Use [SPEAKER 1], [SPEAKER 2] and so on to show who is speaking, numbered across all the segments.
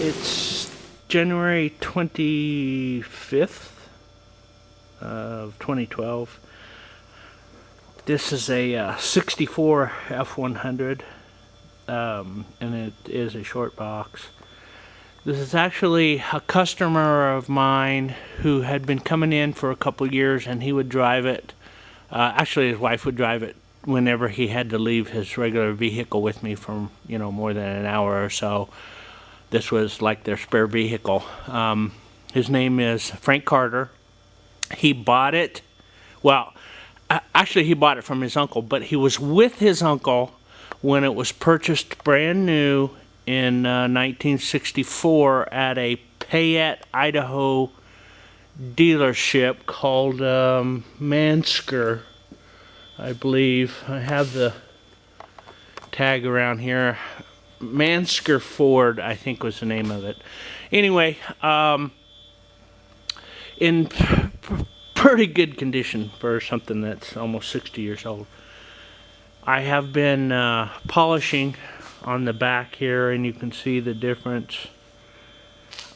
[SPEAKER 1] It's January 25th of 2012. This is a 64 F100, and it is a short box. This is actually a customer of mine who had been coming in for a couple years, and he would drive it. Actually, his wife would drive it whenever he had to leave his regular vehicle with me for, more than an hour or so. This was like their spare vehicle. His name is Frank Carter. He bought it. Well, actually, he bought it from his uncle, but he was with his uncle when it was purchased brand new in 1964 at a Payette, Idaho dealership called Mansker, I believe. I have the tag around here. Mansker Ford, I think, was the name of it. Anyway, in pretty good condition for something that's almost 60 years old. I have been polishing on the back here, and you can see the difference.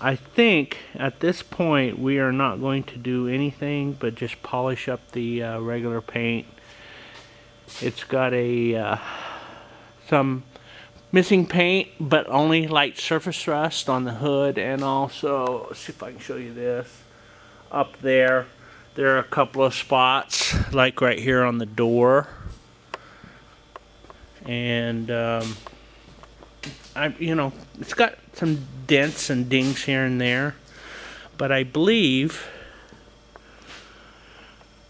[SPEAKER 1] I think at this point we are not going to do anything but just polish up the regular paint. It's got a some missing paint, but only light surface rust on the hood, and also, let's see if I can show you this. Up there are a couple of spots, like right here on the door, and it's got some dents and dings here and there, but I believe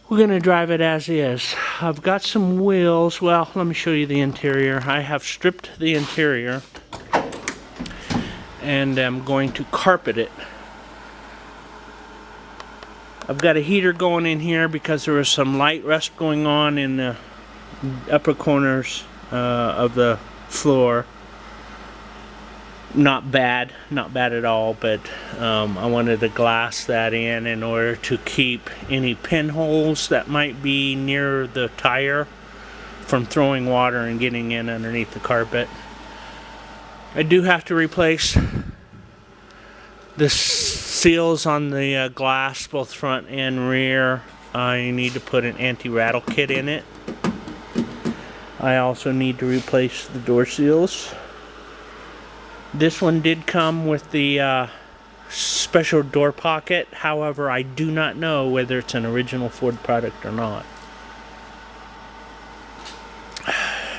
[SPEAKER 1] we're going to drive it as is. I've got some wheels. Well, let me show you the interior. I have stripped the interior, and I'm going to carpet it. I've got a heater going in here because there was some light rust going on in the upper corners of the floor. Not bad at all, but I wanted to glass that in order to keep any pinholes that might be near the tire from throwing water and getting in underneath the carpet. I do have to replace the seals on the glass, both front and rear. I need to put an anti-rattle kit in it. I also need to replace the door seals. This one did come with the special door pocket. However, I do not know whether it's an original Ford product or not.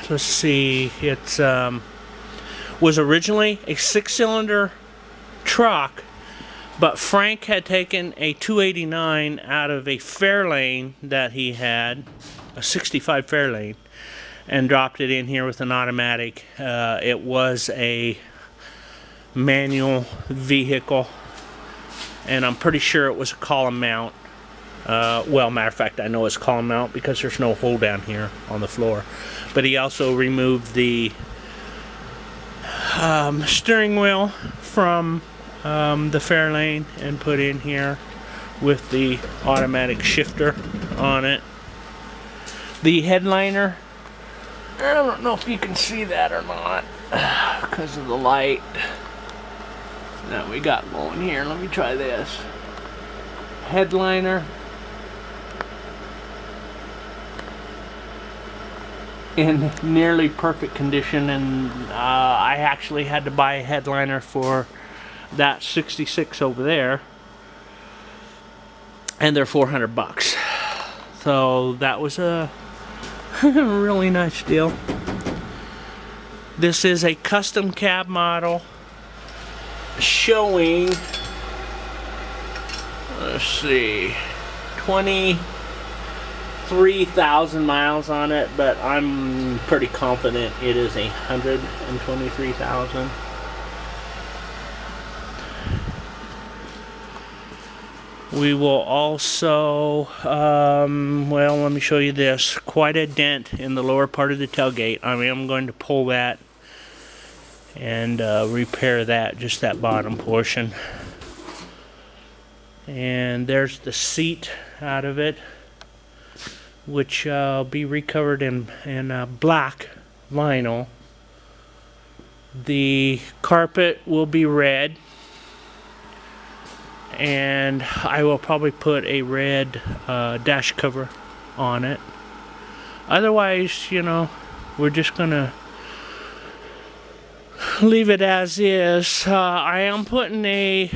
[SPEAKER 1] Let's see. It's was originally a 6-cylinder truck, but Frank had taken a 289 out of a Fairlane that he had, a 65 Fairlane, and dropped it in here with an automatic. It was a manual vehicle, and I'm pretty sure it was a column mount. Well, matter of fact, I know it's column mount because there's no hole down here on the floor. But he also removed the steering wheel from the Fairlane and put in here with the automatic shifter on it. The headliner, I don't know if you can see that or not because of the light that we got going here. Let me try this. Headliner in nearly perfect condition, and I actually had to buy a headliner for that 66 over there, and they're $400. So that was a really nice deal. This is a custom cab model showing, let's see, 23,000 miles on it, but I'm pretty confident it is 123,000. We will also, well, let me show you this. Quite a dent in the lower part of the tailgate. I mean, I'm going to pull that and repair that, just that bottom portion. And there's the seat out of it, which will be recovered in black vinyl. The carpet will be red. and I will probably put a red dash cover on it. Otherwise, you know, we're just gonna leave it as is. I am putting a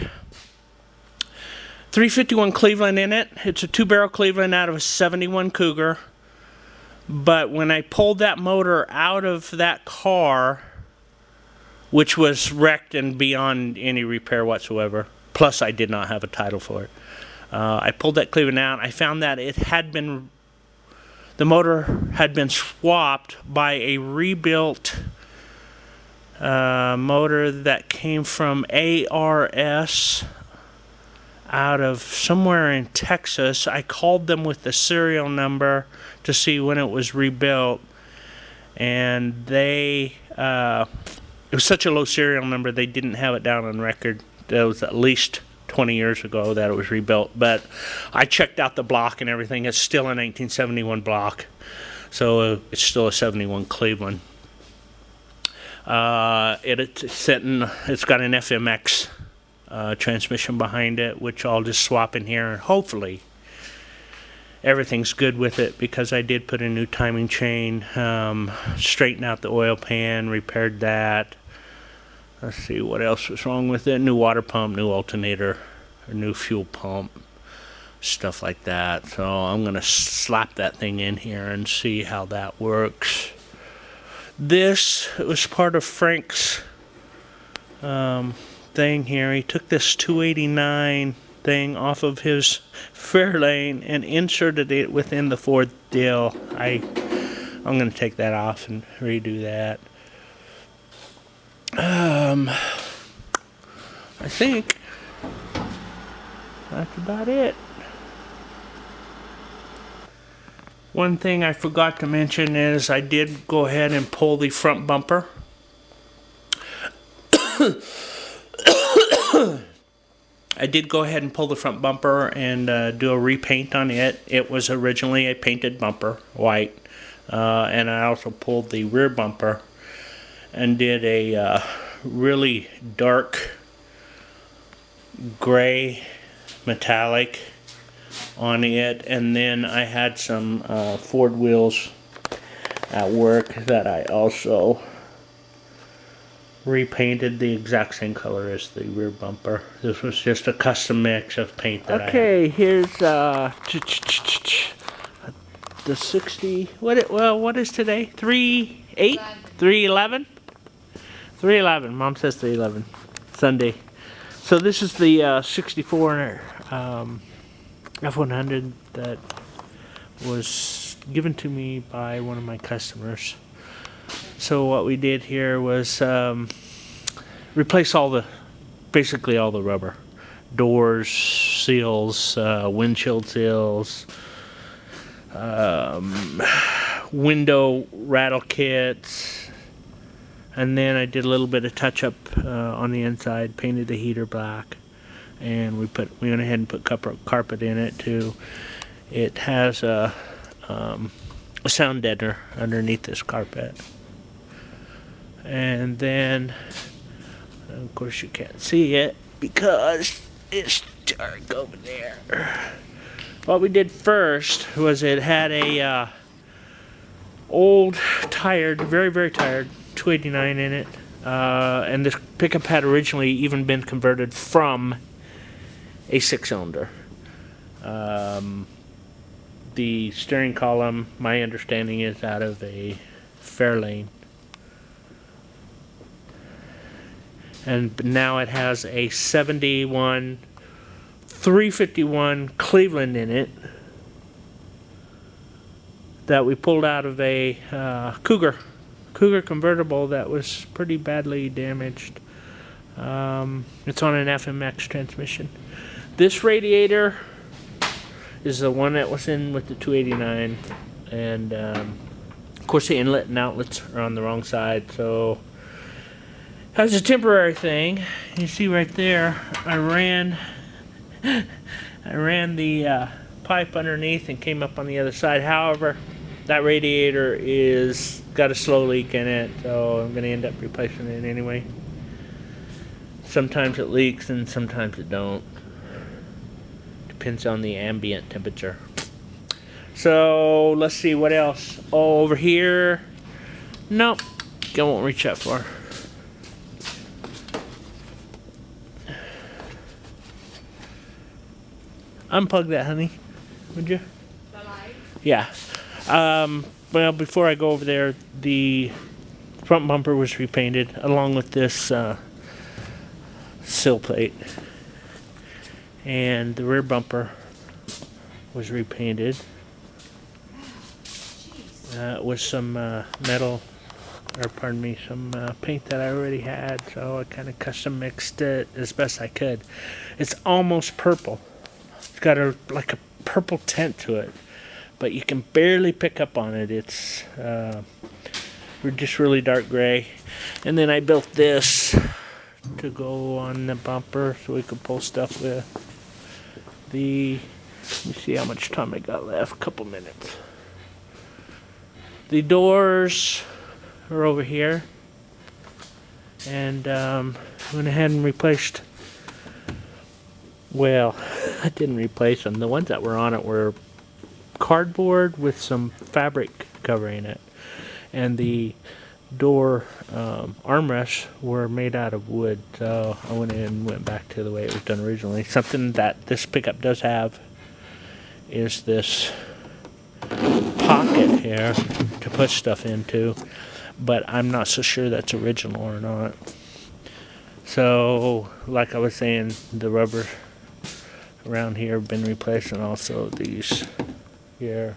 [SPEAKER 1] 351 Cleveland in it. It's a 2-barrel Cleveland out of a 71 Cougar. But when I pulled that motor out of that car, which was wrecked and beyond any repair whatsoever, plus I did not have a title for it, I pulled that Cleveland out. I found that it had been, the motor had been swapped by a rebuilt motor that came from ARS out of somewhere in Texas. I called them with the serial number to see when it was rebuilt, and they it was such a low serial number they didn't have it down on record. That was at least 20 years ago that it was rebuilt, but I checked out the block and everything. It's still a 1971 block, so it's still a 71 Cleveland. It's got an FMX transmission behind it, which I'll just swap in here, and hopefully everything's good with it, because I did put a new timing chain, straightened out the oil pan, repaired that. Let's see what else was wrong with it. New water pump, new alternator, a new fuel pump, stuff like that. So I'm gonna slap that thing in here and see how that works. This was part of Frank's thing here. He took this 289 thing off of his Fairlane and inserted it within the Ford deal. I'm going to take that off and redo that. I think that's about it. One thing I forgot to mention is I did go ahead and pull the front bumper. I did go ahead and pull the front bumper and do a repaint on it. It was originally a painted bumper, white. And I also pulled the rear bumper and did a really dark gray metallic on it. And then I had some Ford wheels at work that I also repainted the exact same color as the rear bumper. This was just a custom mix of paint that I had. Okay, here's the 60. What is today? 3/8? 3/11? 3/11. Mom says 3/11. Sunday. So this is the 64 F100 that was given to me by one of my customers. So what we did here was replace basically all the rubber. Doors, seals, windshield seals, window rattle kits, and then I did a little bit of touch up on the inside, painted the heater black, and we went ahead and put carpet in it too. It has a sound deadener underneath this carpet. And then, of course, you can't see it because it's dark over there. What we did first was it had a old, tired, very, very tired 289 in it. And this pickup had originally even been converted from a 6-cylinder. The steering column, my understanding, is out of a Fairlane. And now it has a 71 351 Cleveland in it that we pulled out of a Cougar convertible that was pretty badly damaged. It's on an FMX transmission. This radiator is the one that was in with the 289, and of course the inlet and outlets are on the wrong side, so that's a temporary thing. You see right there, I ran the pipe underneath and came up on the other side. However, that radiator is got a slow leak in it, so I'm going to end up replacing it anyway. Sometimes it leaks and sometimes it don't. Depends on the ambient temperature. So let's see what else. Oh, over here. Nope. I won't reach that far. Unplug that, honey. Would you?
[SPEAKER 2] The light?
[SPEAKER 1] Yeah. Well, before I go over there, the front bumper was repainted along with this sill plate. And the rear bumper was repainted with some metal, or pardon me, some paint that I already had. So I kind of custom mixed it as best I could. It's almost purple. It's got like a purple tint to it, but you can barely pick up on it. It's just really dark gray. And then I built this to go on the bumper so we could pull stuff with. Let me see how much time I got left. Couple minutes. The doors are over here, and went ahead and replaced. Well, I didn't replace them. The ones that were on it were cardboard with some fabric covering it, and the door armrests were made out of wood. So I went in and went back to the way it was done originally. Something that this pickup does have is this pocket here to put stuff into, but I'm not so sure that's original or not. So, like I was saying, the rubber around here have been replaced, and also these here.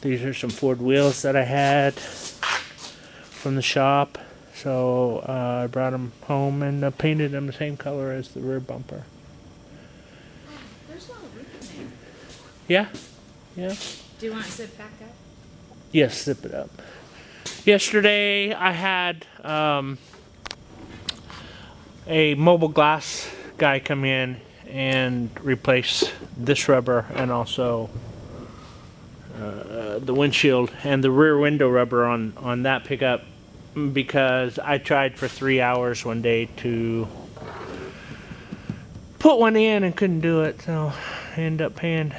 [SPEAKER 1] These are some Ford wheels that I had from the shop, so I brought them home and painted them the same color as the rear bumper.
[SPEAKER 2] There's no roof in there.
[SPEAKER 1] Yeah, yeah.
[SPEAKER 2] Do you want to zip back up?
[SPEAKER 1] Yes, zip it up. Yesterday I had a mobile glass guy come in and replace this rubber, and also the windshield and the rear window rubber on that pickup, because I tried for 3 hours one day to put one in and couldn't do it, so I ended up paying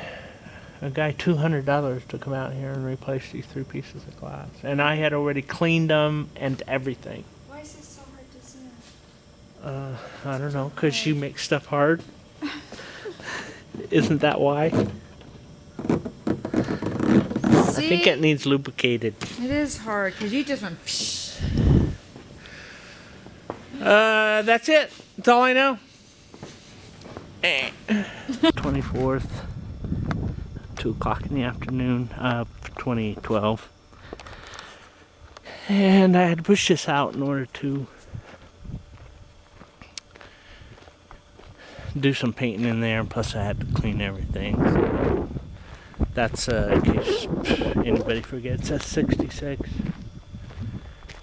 [SPEAKER 1] a guy $200 to come out here and replace these 3 pieces of glass. And I had already cleaned them and everything.
[SPEAKER 2] Why is this so hard to see?
[SPEAKER 1] I don't know, because you make stuff hard. Isn't that why?
[SPEAKER 2] See?
[SPEAKER 1] I think it needs lubricated.
[SPEAKER 2] It is hard because you just went. Psh.
[SPEAKER 1] That's it. That's all I know. 24th, 2 o'clock in the afternoon of 2012. And I had to push this out in order to do some painting in there, and plus I had to clean everything. So that's in case anybody forgets, that's 66.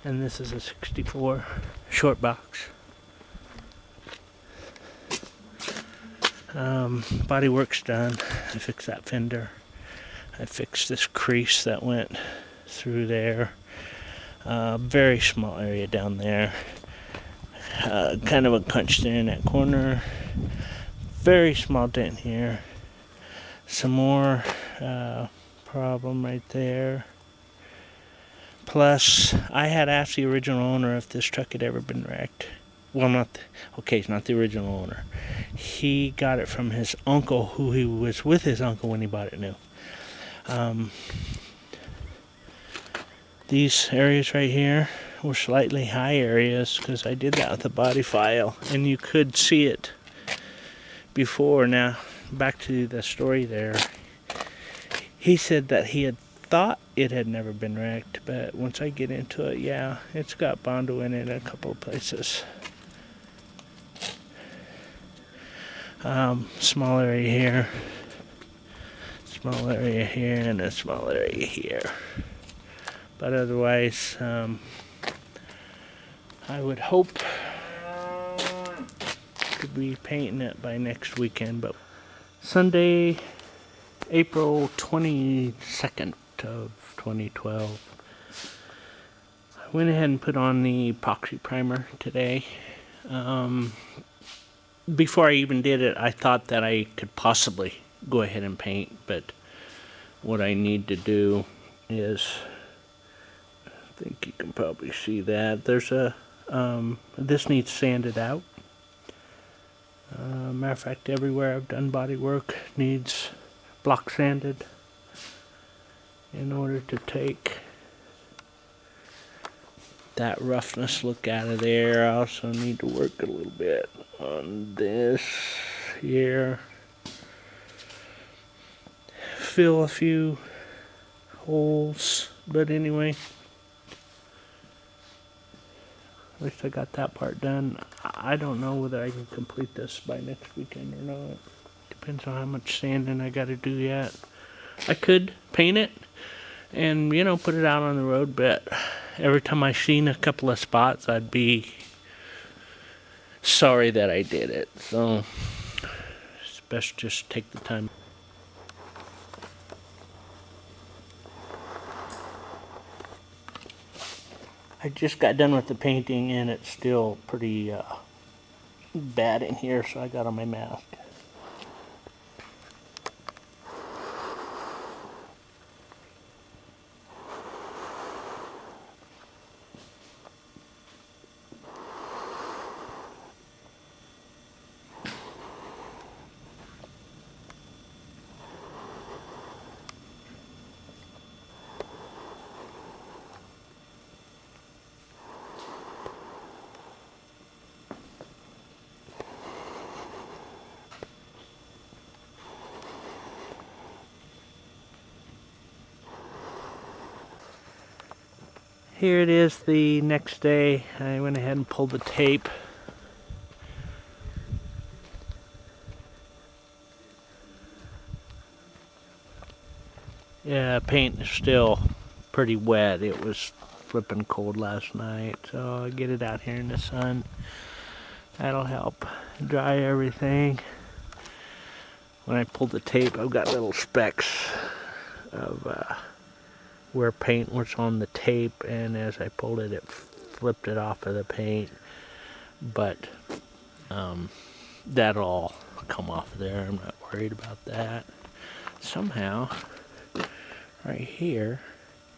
[SPEAKER 1] And this is a 64 short box. Body work's done. I fixed that fender. I fixed this crease that went through there. Very small area down there. Kind of a punched in that corner. Very small dent here. Some more problem right there. Plus, I had asked the original owner if this truck had ever been wrecked. Well, it's not the original owner. He got it from his uncle, who he was with his uncle when he bought it new. These areas right here were slightly high areas because I did that with the body file, and you could see it before. Now, back to the story there. He said that he had thought it had never been wrecked, but once I get into it, yeah, it's got Bondo in it in a couple of places. Small area here, small area here, and a small area here. But otherwise, I would hope to be painting it by next weekend. But Sunday, April 22nd of 2012. I went ahead and put on the epoxy primer today. before I even did it, I thought that I could possibly go ahead and paint, but what I need to do is, I think you can probably see that, there's a, this needs sanded out. Matter of fact, everywhere I've done body work needs block sanded in order to take that roughness look out of there. I also need to work a little bit on this here. Fill a few holes, but anyway, at least I got that part done. I don't know whether I can complete this by next weekend or not. Depends on how much sanding I got to do yet. I could paint it and, you know, put it out on the road, but every time I seen a couple of spots, I'd be sorry that I did it. So it's best just take the time. I just got done with the painting and it's still pretty bad in here, so I got on my mask. Here it is the next day. I went ahead and pulled the tape. Yeah, paint is still pretty wet. It was flipping cold last night, so I'll get it out here in the sun. That'll help dry everything. When I pulled the tape, I've got little specks of where paint was on the tape, and as I pulled it, it flipped it off of the paint. But that'll all come off there. I'm not worried about that. Somehow, right here,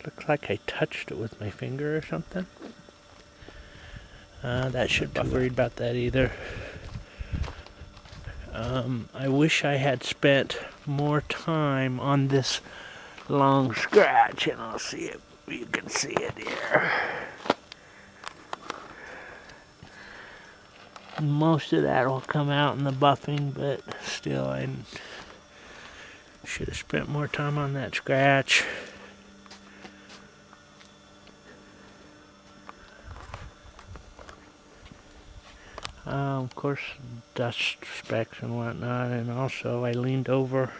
[SPEAKER 1] looks like I touched it with my finger or something. That shouldn't be worried about that either. I wish I had spent more time on this long scratch, and I'll see if you can see it here. Most of that will come out in the buffing, but still, I should have spent more time on that scratch. Of course, dust specks and whatnot, and also I leaned over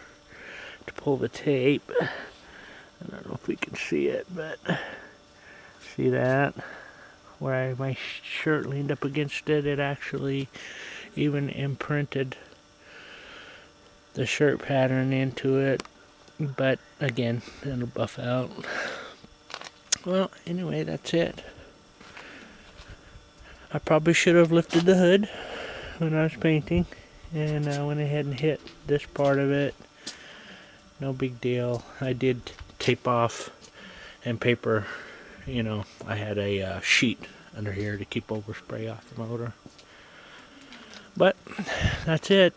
[SPEAKER 1] to pull the tape. I don't know if we can see it, but see that? Where my shirt leaned up against it, it actually even imprinted the shirt pattern into it. But again, it'll buff out. Well, anyway, that's it. I probably should have lifted the hood when I was painting, and I went ahead and hit this part of it. No big deal. I did tape off and paper, you know, I had a sheet under here to keep overspray off the motor. But that's it.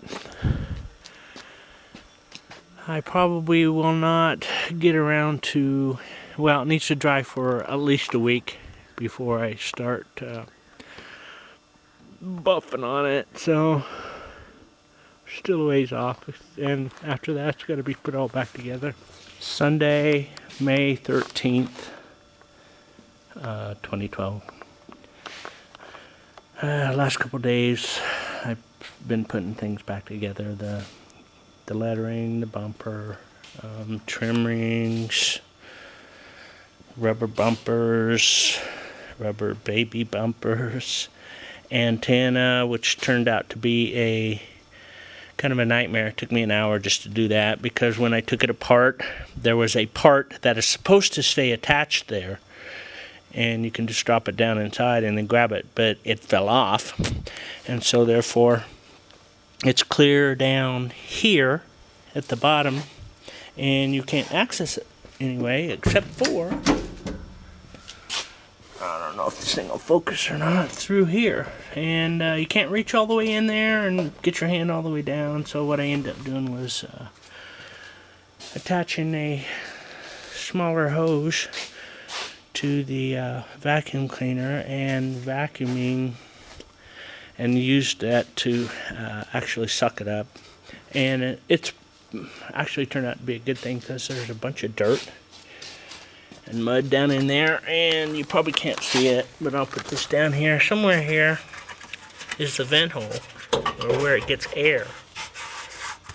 [SPEAKER 1] I probably will not get around to, well, it needs to dry for at least a week before I start buffing on it, so still a ways off, and after that it's got to be put all back together. Sunday, May 13th, 2012. Last couple days I've been putting things back together, the lettering, the bumper, trim rings, rubber bumpers, rubber baby bumpers, antenna, which turned out to be a kind of a nightmare. It took me an hour just to do that, because when I took it apart, there was a part that is supposed to stay attached there, and you can just drop it down inside and then grab it, but it fell off, and so therefore It's clear down here at the bottom, and you can't access it anyway, except for, I don't know if this thing will focus or not, through here. And you can't reach all the way in there and get your hand all the way down. So what I ended up doing was attaching a smaller hose to the vacuum cleaner and vacuuming, and used that to actually suck it up. And it's actually turned out to be a good thing, because there's a bunch of dirt and mud down in there, and you probably can't see it, but I'll put this down here. Somewhere here is the vent hole, or where it gets air.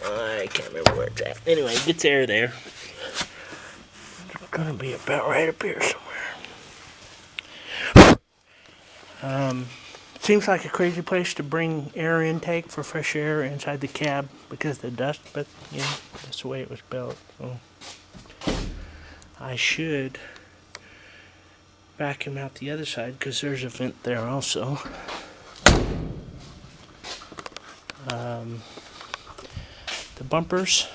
[SPEAKER 1] I can't remember where it's at. Anyway, it gets air there. It's gonna be about right up here somewhere. Seems like a crazy place to bring air intake for fresh air inside the cab because of the dust, but you know, that's the way it was built. So I should vacuum out the other side, because there's a vent there also. The bumpers,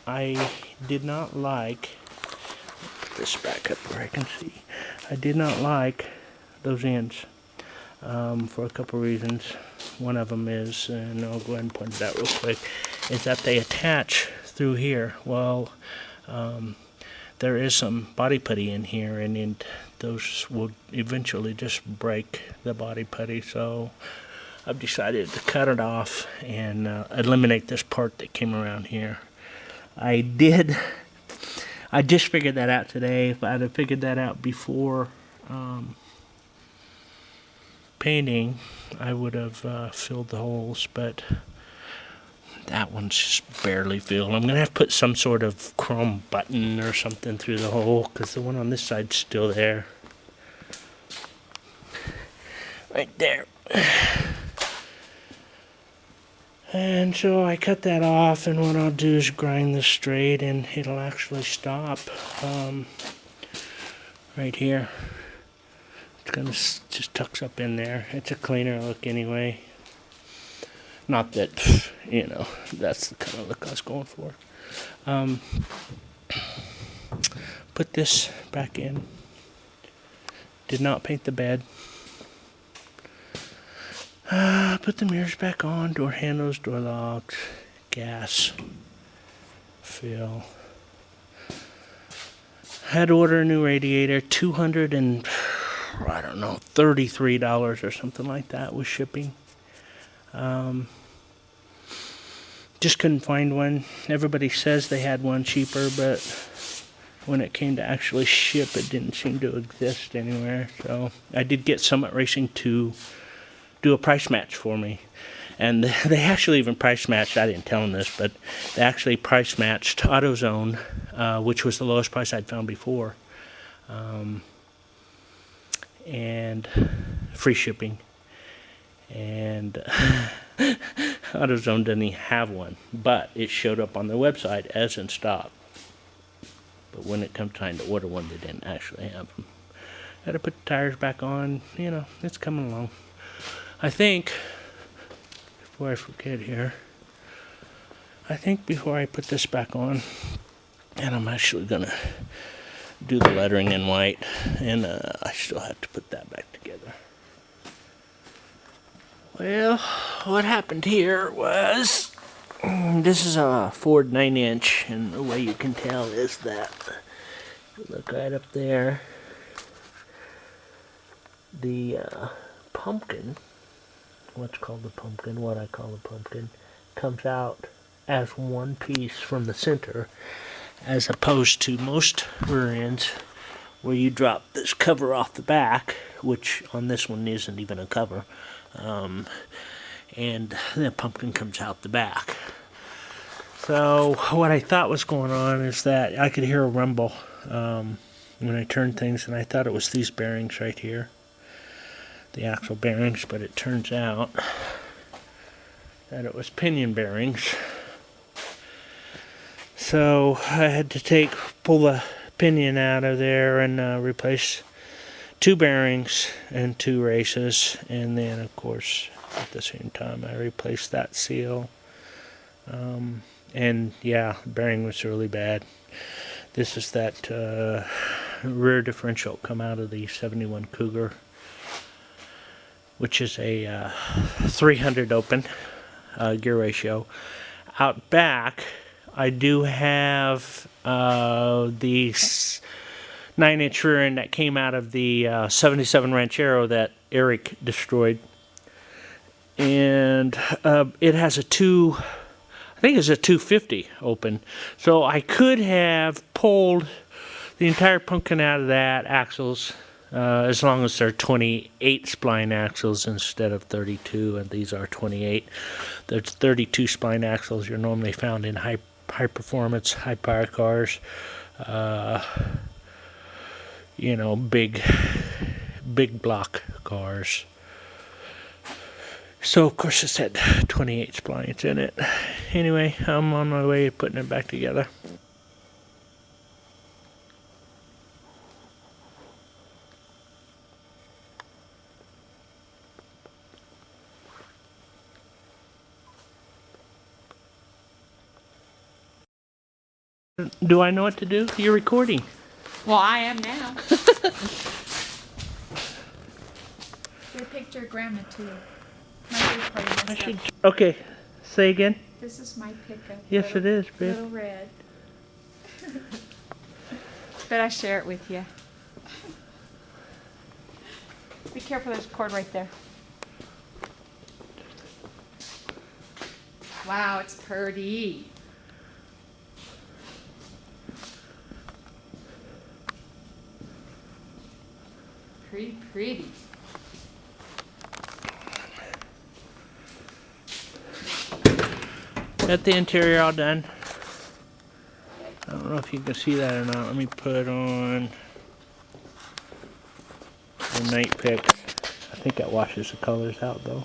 [SPEAKER 1] I did not like. Put this back up where I can see. I did not like those ends. For a couple reasons. One of them is, and I'll go ahead and point it out real quick, is that they attach through here. Well, there is some body putty in here, and those will eventually just break the body putty. So I've decided to cut it off and eliminate this part that came around here. I just figured that out today. If I'd have figured that out before painting, I would have filled the holes, but that one's just barely filled. I'm gonna have to put some sort of chrome button or something through the hole, because the one on this side's still there. Right there. And so I cut that off, and what I'll do is grind this straight, and it'll actually stop right here. It's gonna just tucks up in there. It's a cleaner look anyway. Not that, you know, that's the kind of look I was going for. Put this back in. Did not paint the bed. Put the mirrors back on. Door handles, door locks, gas, fill. Had to order a new radiator. $33 or something like that was shipping. Just couldn't find one. Everybody says they had one cheaper, but when it came to actually ship, it didn't seem to exist anywhere. So I did get Summit Racing to do a price match for me. And they actually even price matched, I didn't tell them this, but they actually price matched AutoZone, which was the lowest price I'd found before. And free shipping. And AutoZone doesn't even have one, but it showed up on their website as in stock. But when it comes time to order one, they didn't actually have them. Had to put the tires back on. You know, it's coming along. I think, before I forget here, I think before I put this back on, and I'm actually gonna do the lettering in white, and I still have to put that back together. Well, what happened here was, this is a Ford 9-inch, and the way you can tell is that, look right up there, the pumpkin, what's called the pumpkin, what I call the pumpkin, comes out as one piece from the center, as opposed to most rear ends where you drop this cover off the back, which on this one isn't even a cover, and the pumpkin comes out the back. So what I thought was going on is that I could hear a rumble when I turned things, and I thought it was these bearings right here, the axle bearings, but it turns out that it was pinion bearings. So I had to pull the pinion out of there and replace 2 bearings and 2 races, and then of course at the same time I replaced that seal And yeah, the bearing was really bad. This is that rear differential come out of the 71 Cougar, which is a 300 open gear ratio. Out back, I do have the 9-inch rear end that came out of the 77 Ranchero that Eric destroyed. And it has I think it's a 250 open. So I could have pulled the entire pumpkin out of that axles, as long as they're 28 spline axles instead of 32, and these are 28. The 32 spline axles you're normally found in high performance, high power cars. You know, big block cars. So of course it's had 28 splines in it. Anyway, I'm on my way to putting it back together. Do I know what to do? You're recording.
[SPEAKER 2] Well, I am now. Get a picture of Grandma too. My big party messed
[SPEAKER 1] I
[SPEAKER 2] up.
[SPEAKER 1] should. Okay, say again.
[SPEAKER 2] This is my pickup.
[SPEAKER 1] Yes, it is, babe.
[SPEAKER 2] Little red. But I share it with you. Be careful, there's a cord right there. Wow, it's pretty. Pretty.
[SPEAKER 1] Got the interior all done. I don't know if you can see that or not. Let me put on the night pick. I think that washes the colors out though.